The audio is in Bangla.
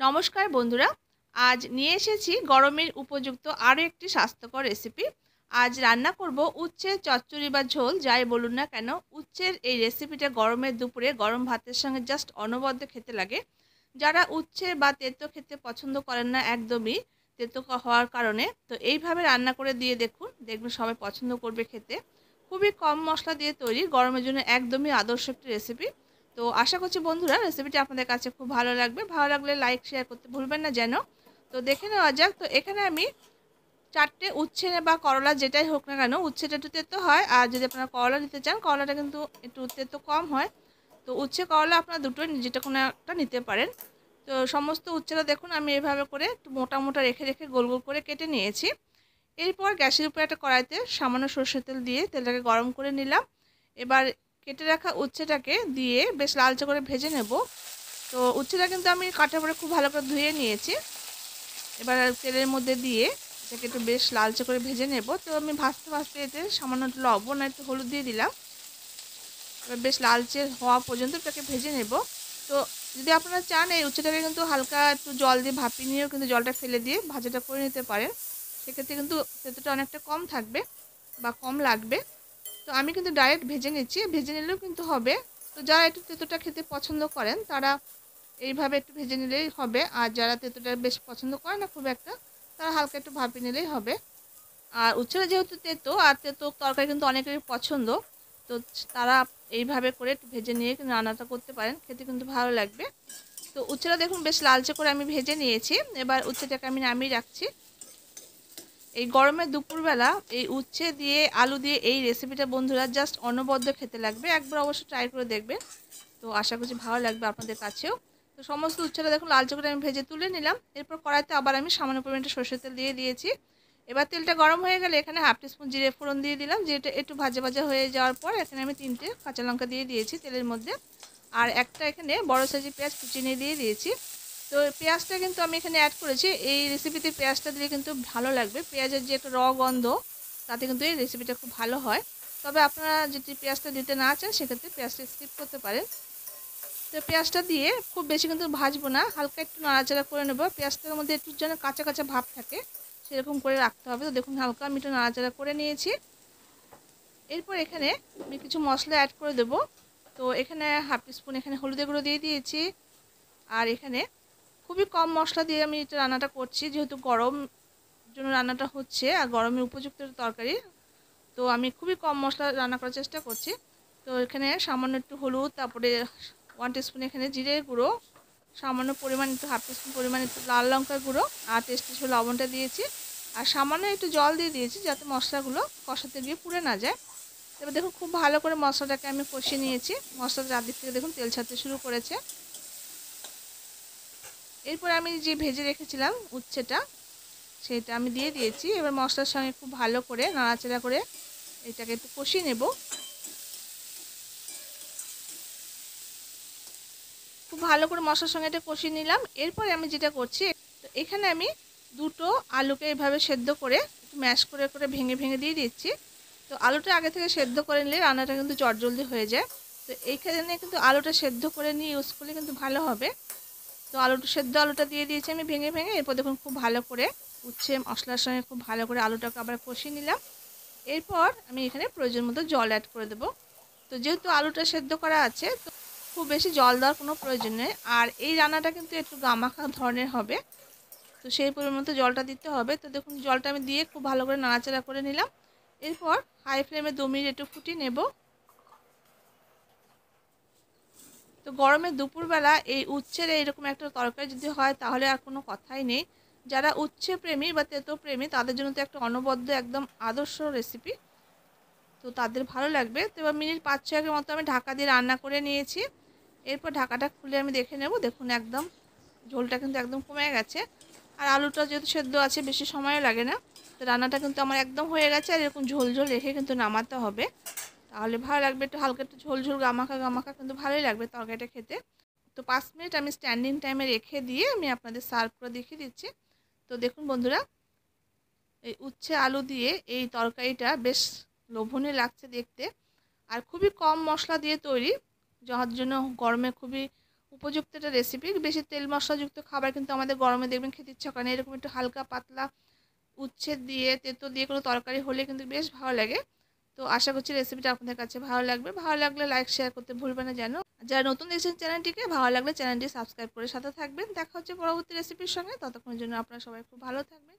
নমস্কার বন্ধুরা, আজ নিয়ে এসেছি গরমের উপযুক্ত আরও একটি স্বাস্থ্যকর রেসিপি। আজ রান্না করব উচ্ছের চচ্চড়ি বা ঝোল, যাই বলুন না কেন। উচ্ছের এই রেসিপিটা গরমের দুপুরে গরম ভাতের সঙ্গে জাস্ট অনবদ্য খেতে লাগে। যারা উচ্ছে বা তেঁতো খেতে পছন্দ করেন না একদমই, তেঁতো হওয়ার কারণে, তো এইভাবে রান্না করে দিয়ে দেখুন, দেখবেন সবাই পছন্দ করবে খেতে। খুবই কম মশলা দিয়ে তৈরি, গরমের জন্য একদমই আদর্শ একটি রেসিপি। তো আশা করছি বন্ধুরা রেসিপিটি আপনাদের কাছে খুব ভালো লাগবে। ভালো লাগলে লাইক শেয়ার করতে ভুলবেন না যেন। তো দেখে নেওয়া যাক। তো এখানে আমি 4টে উচ্ছে বা করলা যেটাই হোক না কেন, উচ্ছেটা একটু তেতো হয়, আর যদি আপনারা করলা নিতে চান করলাটা কিন্তু একটু তেতো কম হয়। তো উচ্ছে করলা আপনারা দুটোই যেটা কোনো একটা নিতে পারেন। তো সমস্ত উচ্ছেটা দেখুন আমি এভাবে করে একটু মোটা মোটা রেখে রেখে গোল গোল করে কেটে নিয়েছি। এরপর গ্যাসের উপরে একটা কড়াইতে সামান্য সরষের তেল দিয়ে তেলটাকে গরম করে নিলাম। এবার কেটে রাখা উচ্ছেটাকে দিয়ে বেশ লালচে করে ভেজে নেব। তো উচ্ছেটা কিন্তু আমি কাটার পরে খুব ভালো করে ধুয়ে নিয়েছি। এবার তেলের মধ্যে দিয়ে এটাকে একটু বেশ লালচে করে ভেজে নেব। তো আমি ভাজতে ভাজতে এতে সামান্য একটু লবণ আর একটু হলুদ দিয়ে দিলাম। এবার বেশ লালচে হওয়া পর্যন্ত এটাকে ভেজে নেব। তো যদি আপনারা চান এই উচ্ছেটাকে কিন্তু হালকা একটু জল দিয়ে ভাপিয়ে নিয়েও কিন্তু জলটা ফেলে দিয়ে ভাজাটা করে নিতে পারেন। সেক্ষেত্রে কিন্তু তেঁতোটা অনেকটা কম থাকবে বা কম লাগবে। তো আমি কিন্তু ডাইরেক্ট ভেজে নিচ্ছি, ভেজে নিলেও কিন্তু হবে। তো যারা একটু তেঁতোটা খেতে পছন্দ করেন তারা এইভাবে একটু ভেজে নিলেই হবে, আর যারা তেঁতোটা বেশ পছন্দ করে না খুব একটা, তারা হালকা একটু ভাপিয়ে নিলেই হবে। আর উচ্ছেটা যেহেতু তেঁতো, আর তেঁতো তরকারি কিন্তু অনেকেরই পছন্দ, তো তারা এইভাবে করে একটু ভেজে নিয়ে রান্নাটা করতে পারেন, খেতে কিন্তু ভালো লাগবে। তো উচ্ছেটা দেখুন বেশ লালচে করে আমি ভেজে নিয়েছি। এবার উচ্ছেটাকে আমি নামিয়ে রাখছি। এই গরমের দুপুরবেলা এই উচ্ছে দিয়ে আলু দিয়ে এই রেসিপিটা বন্ধুরা জাস্ট অনবদ্য খেতে লাগবে। একবার অবশ্যই ট্রাই করে দেখবেন। তো আশা করছি ভালো লাগবে আপনাদের কাছেও। তো সমস্ত উচ্ছেটা দেখুন লালচে করে আমি ভেজে তুলে নিলাম। এরপর কড়াইতে আবার আমি সামান্য পরিমাণে সরষের তেল দিয়ে দিয়েছি। এবার তেলটা গরম হয়ে গেলে এখানে হাফ টিস্পুন জিরে ফোড়ন দিয়ে দিলাম। যেটা একটু ভাজা ভাজা হয়ে যাওয়ার পর এখানে আমি 3টে কাঁচা লঙ্কা দিয়ে দিয়েছি তেলের মধ্যে। আর একটা এখানে বড় সাইজের পেঁয়াজ কুচিয়ে দিয়ে দিয়েছি। তো পেঁয়াজটা কিন্তু আমি এখানে অ্যাড করেছি। এই রেসিপিতে পেঁয়াজটা দিলে কিন্তু ভালো লাগবে। পেঁয়াজের যে একটা গন্ধ, তাতে কিন্তু এই রেসিপিটা খুব ভালো হয়। তবে আপনারা যদি পেঁয়াজটা দিতে না চান সেক্ষেত্রে পেঁয়াজটা স্কিপ করতে পারেন। তো পেঁয়াজটা দিয়ে খুব বেশি কিন্তু ভাজবো না, হালকা একটু নাড়াচাড়া করে নেব। পেঁয়াজটার মধ্যে একটু যেন কাঁচা কাঁচা ভাব থাকে সেরকম করে রাখতে হবে। তো দেখুন হালকা আমি একটু নাড়াচাড়া করে নিয়েছি। এরপর এখানে আমি কিছু মশলা অ্যাড করে দেব। তো এখানে হাফ টিস্পুন এখানে হলুদের গুঁড়ো দিয়ে দিয়েছি। আর এখানে খুবই কম মশলা দিয়ে আমি এটা রান্নাটা করছি, যেহেতু গরম জন্য রান্নাটা হচ্ছে আর গরমের উপযুক্ত তরকারি। তো আমি খুবই কম মশলা রান্না করার চেষ্টা করছি। তো এখানে সামান্য একটু হলুদ, তারপরে 1 টিস্পুন এখানে জিরের গুঁড়ো, সামান্য পরিমাণ একটু হাফ টিস্পুন পরিমাণ একটু লাল লঙ্কার গুঁড়ো, আর টেস্ট হিসেবে লবণটা দিয়েছি। আর সামান্য একটু জল দিয়ে দিয়েছি যাতে মশলাগুলো কষাতে গিয়ে পুড়ে না যায়। এবার দেখুন খুব ভালো করে মশলাটাকে আমি কষিয়ে নিয়েছি। মশলাটা চারদিক থেকে দেখুন তেল ছাড়তে শুরু করেছে। এরপর আমি যে ভেজে রেখেছিলাম উচ্ছেটা, সেটা আমি দিয়ে দিয়েছি। এবার মশলার সঙ্গে খুব ভালো করে নাড়াচাড়া করে এটাকে একটু কষিয়ে নেব। খুব ভালো করে মশলার সঙ্গে এটা কষিয়ে নিলাম। এরপরে আমি যেটা করছি, তো এখানে আমি দুটো আলুকে এভাবে সেদ্ধ করে একটু ম্যাশ করে করে ভেঙে ভেঙে দিয়ে দিচ্ছি। তো আলুটা আগে থেকে সেদ্ধ করে নিলে রান্নাটা কিন্তু চটজলদি হয়ে যায়। তো এইখানে কিন্তু আলুটা সেদ্ধ করে নিয়ে ইউজ করলে কিন্তু ভালো হবে। তো আলুটা দিয়ে দিয়েছি আমি ভেঙে ভেঙে। এরপর দেখুন খুব ভালো করে উচ্ছে মশলার সঙ্গে খুব ভালো করে আলুটাকে আবার কষিয়ে নিলাম। এরপর আমি এখানে প্রয়োজন মতো জল অ্যাড করে দেবো। তো যেহেতু আলুটা সেদ্ধ করা আছে, তো খুব বেশি জল দেওয়ার কোনো প্রয়োজন নেই। আর এই রান্নাটা কিন্তু একটু গামাখা ধরনের হবে, তো সেই পরিমাণ মতো জলটা দিতে হবে। তো দেখুন জলটা আমি দিয়ে খুব ভালো করে নাড়াচাড়া করে নিলাম। এরপর হাই ফ্লেমে 2 মিনিট একটু ফুটিয়ে নেব। তো গরমের দুপুরবেলা এই উচ্ছের এইরকম একটা তরকারি যদি হয় তাহলে আর কোনো কথাই নেই। যারা উচ্ছে প্রেমী বা তেঁতো প্রেমী তাদের জন্য তো একটা অনবদ্য একদম আদর্শ রেসিপি। তো তাদের ভালো লাগবে। তো এবার মিনিট 5-6 মতো আমি ঢাকা দিয়ে রান্না করে নিয়েছি। এরপর ঢাকাটা খুলে আমি দেখে নেব। দেখুন একদম ঝোলটা কিন্তু একদম কমে গেছে। আর আলুটা যেহেতু সেদ্ধ আছে বেশি সময়ও লাগে না। তো রান্নাটা কিন্তু আমার একদম হয়ে গেছে। আর এরকম ঝোল ঝোল রেখে কিন্তু নামাতে হবে, তাহলে ভালো লাগবে। একটু হালকা একটু ঝোল ঝোল গামাখা গামাখা কিন্তু ভালোই লাগবে তরকারিটা খেতে। তো 5 মিনিট আমি স্ট্যান্ডিং টাইমে রেখে দিয়ে আমি আপনাদের সার্ভ করে দেখিয়ে দিচ্ছি। তো দেখুন বন্ধুরা, এই উচ্ছে আলু দিয়ে এই তরকারিটা বেশ লোভনীয় লাগছে দেখতে। আর খুবই কম মশলা দিয়ে তৈরি, যার জন্য গরমে খুবই উপযুক্ত একটা রেসিপি। বেশি তেল মশলাযুক্ত খাবার কিন্তু আমাদের গরমে দেখবেন খেতে ইচ্ছা করে না। এরকম একটু হালকা পাতলা উচ্ছে দিয়ে তেঁতো দিয়ে কোনো তরকারি হলে কিন্তু বেশ ভালো লাগে। তো আশা করছি রেসিপিটা আপনাদের কাছে ভালো লাগবে। ভালো লাগলে লাইক শেয়ার করতে ভুলবেন না যেন। যারা নতুন দেখছেন চ্যানেলটিকে, ভালো লাগলে চ্যানেলটি সাবস্ক্রাইব করে সাথে থাকবেন। দেখা হচ্ছে পরবর্তী রেসিপির সঙ্গে। ততক্ষণের জন্য আপনারা সবাই খুব ভালো থাকবেন।